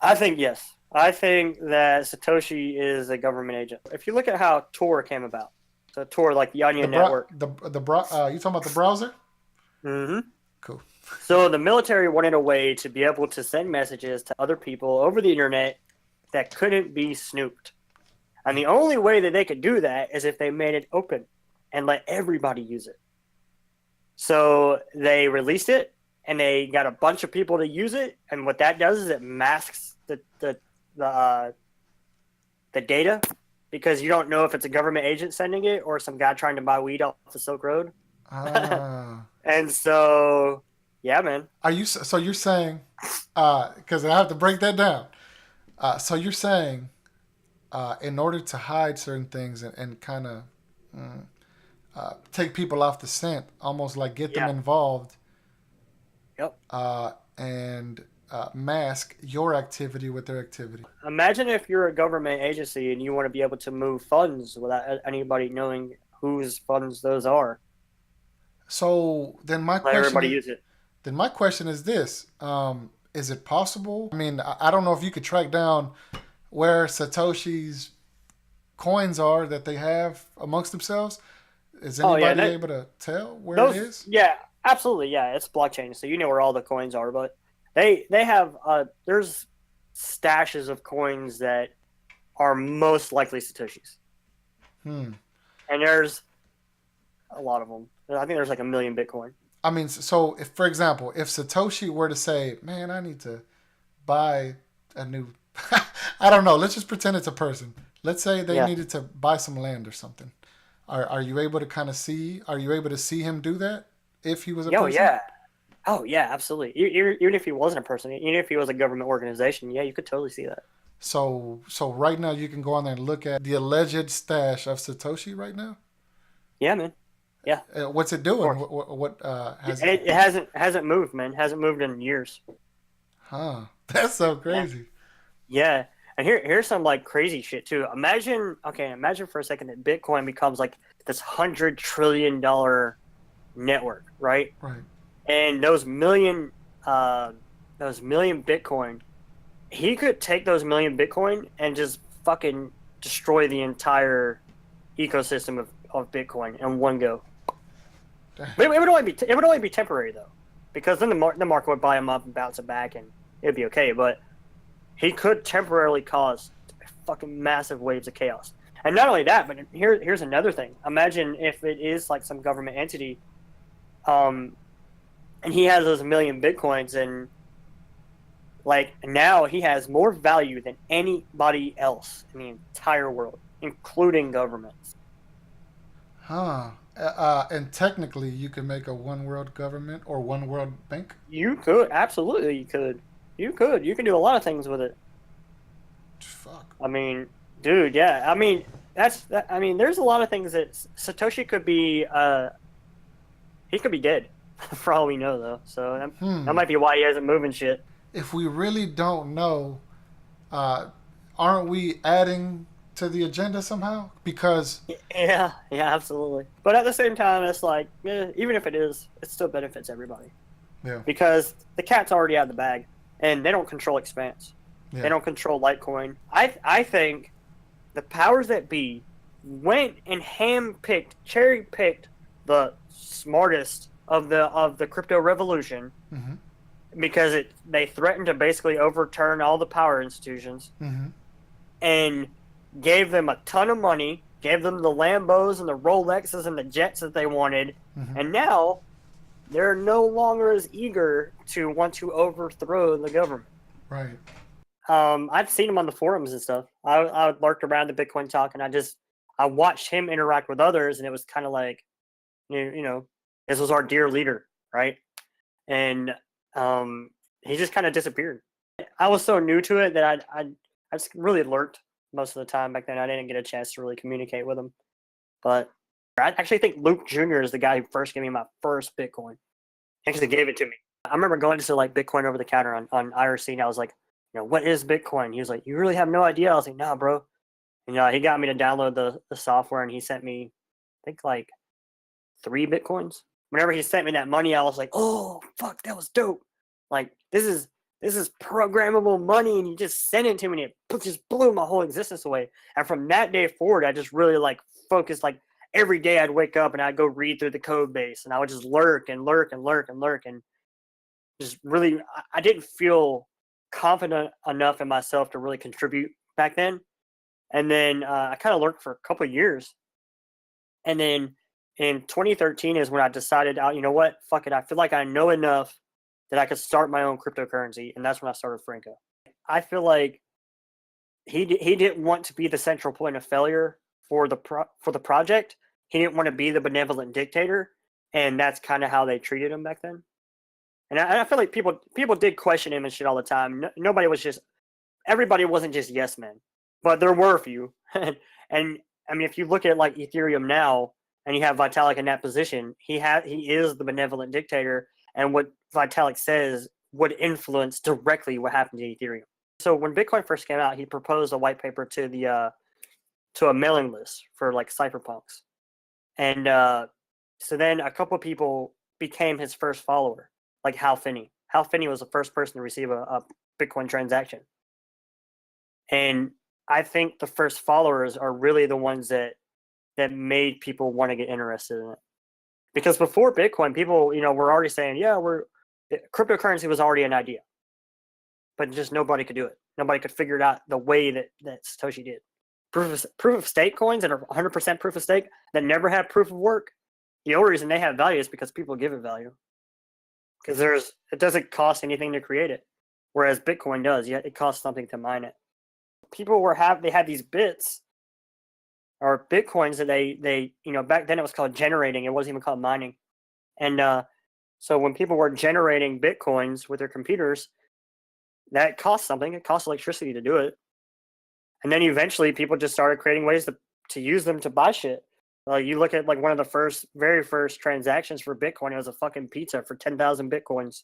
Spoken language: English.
I think yes. I think that Satoshi is a government agent. If you look at how Tor came about, so Tor, like the The Onion bro, network. you talking about the browser? Hmm. Cool. So the military wanted a way to be able to send messages to other people over the internet that couldn't be snooped. And the only way that they could do that is if they made it open and let everybody use it. So they released it and they got a bunch of people to use it. And what that does is it masks the the data because you don't know if it's a government agent sending it or some guy trying to buy weed off the Silk Road. Ah, And so, yeah, man. are you so you're saying? Because I have to break that down. So you're saying, in order to hide certain things and kind of take people off the scent, almost like get them Yeah. involved, Yep. and mask your activity with their activity. Imagine if you're a government agency and you want to be able to move funds without anybody knowing whose funds those are. So then my Let question everybody is, use it. this: is it possible? I mean, I don't know if you could track down where Satoshi's coins are that they have amongst themselves. Is Oh yeah, anybody able to tell where it those is? yeah, absolutely yeah. It's blockchain, so you know where all the coins are. But they have there's stashes of coins that are most likely satoshis, Hmm. and there's a lot of them. I think there's like a million Bitcoin. I mean, so if, for example, if Satoshi were to say, "Man, I need to buy a new," I don't know. Let's just pretend it's a person. Let's say they Yeah. needed to buy some land or something. Are you able to kind of see? Are you able to see him do that if he was a Yo, person? yeah. Oh yeah, absolutely. Even if he wasn't a person, even if he was a government organization, yeah, you could totally see that. So right now you can go on there and look at the alleged stash of Satoshi right now. Yeah, man. Yeah, of What's it doing? course. What It, has it? it hasn't moved, man. Hasn't moved in years. Huh? That's so Yeah. crazy. Yeah. And here's some like crazy shit too. Imagine for a second that Bitcoin becomes like this $100 trillion network, right? Right. And uh those million Bitcoin, he could take those million Bitcoin and just fucking destroy the entire ecosystem of Bitcoin in one go. But it would only be temporary though, because then the market would buy him up and bounce it back, and it'd be okay. But he could temporarily cause fucking massive waves of chaos. And not only that, but here's another thing. Imagine if it is like some government entity, um, and he has those million bitcoins, and like now he has more value than anybody else in the entire world, including governments. Huh. And technically, you can make a one world government or one world bank. You could absolutely, you can do a lot of things with it. Fuck. I mean, dude, yeah. I mean, I mean, there's a lot of things that Satoshi could be. He could be dead, for all we know, though. So that Hmm. might be why he hasn't moving shit. If we really don't know, uh, aren't we adding to the agenda somehow? Because Yeah, yeah, absolutely. But at the same time, it's like, even if it is, it still benefits everybody yeah, because the cat's already out of the bag, and they don't control Expanse. They yeah. don't control Litecoin. I think the powers that be went and cherry picked the smartest of the crypto revolution Mm-hmm. because they threatened to basically overturn all the power institutions Mm-hmm. and gave them a ton of money, gave them the Lambos and the Rolexes and the jets that they wanted, Mm-hmm. and now they're no longer as eager to want to overthrow the government. Right. I've seen him on the forums and stuff. I lurked around the Bitcoin talk, and I watched him interact with others, and it was kind of like, you know, this was our dear leader, right? And um, he just kind of disappeared. I was so new to it that I just really lurked most of the time back then. I didn't get a chance to really communicate with him. But I actually think Luke Jr. is the guy who first gave me my first Bitcoin. He actually gave it to me. I remember going to like Bitcoin over the counter on IRC, and I was like, what is Bitcoin? He was like, you really have no idea. I was like, nah, bro. And he got me to download the software, and he sent me, I think, like 3 Bitcoins. Whenever he sent me that money, I was like, oh, fuck, that was dope. Like, this is this is programmable money, and you just send it to me, and it just blew my whole existence away. And from that day forward, I just really like focused. Like every day, I'd wake up and I'd go read through the code base, and I would just lurk and lurk and lurk and lurk, and just really, I didn't feel confident enough in myself to really contribute back then. And then I kind of lurked for a couple of years, and then in 2013 is when I decided, you know what, fuck it, I feel like I know enough that I could start my own cryptocurrency, and that's when I started Franco. I feel like he didn't want to be the central point of failure for the project. He didn't want to be the benevolent dictator, and that's kind of how they treated him back then. And I feel like people did question him and shit all the time. Nobody was just everybody wasn't just yes men, but there were a few. And I mean, if you look at like Ethereum now, and you have Vitalik in that position, he is the benevolent dictator, and what Vitalik says would influence directly what happened to Ethereum. So when Bitcoin first came out, he proposed a white paper to the to a mailing list for like cypherpunks, and so then a couple of people became his first follower, like Hal Finney. Hal Finney was the first person to receive a Bitcoin transaction, and I think the first followers are really the ones that made people want to get interested in it. Because before Bitcoin, people, were already saying, yeah, cryptocurrency was already an idea, but just nobody could do it. Nobody could figure it out the way that Satoshi did. Proof of stake coins that are 100% proof of stake that never have proof of work. The only reason they have value is because people give it value. Because it doesn't cost anything to create it, whereas Bitcoin does. Yet it costs something to mine it. People they had these bits or Bitcoins that they back then it was called generating. It wasn't even called mining. And so when people were generating Bitcoins with their computers, that cost something. It costs electricity to do it. And then eventually people just started creating ways to use them to buy shit. You look at like one of the very first transactions for Bitcoin, it was a fucking pizza for 10,000 Bitcoins.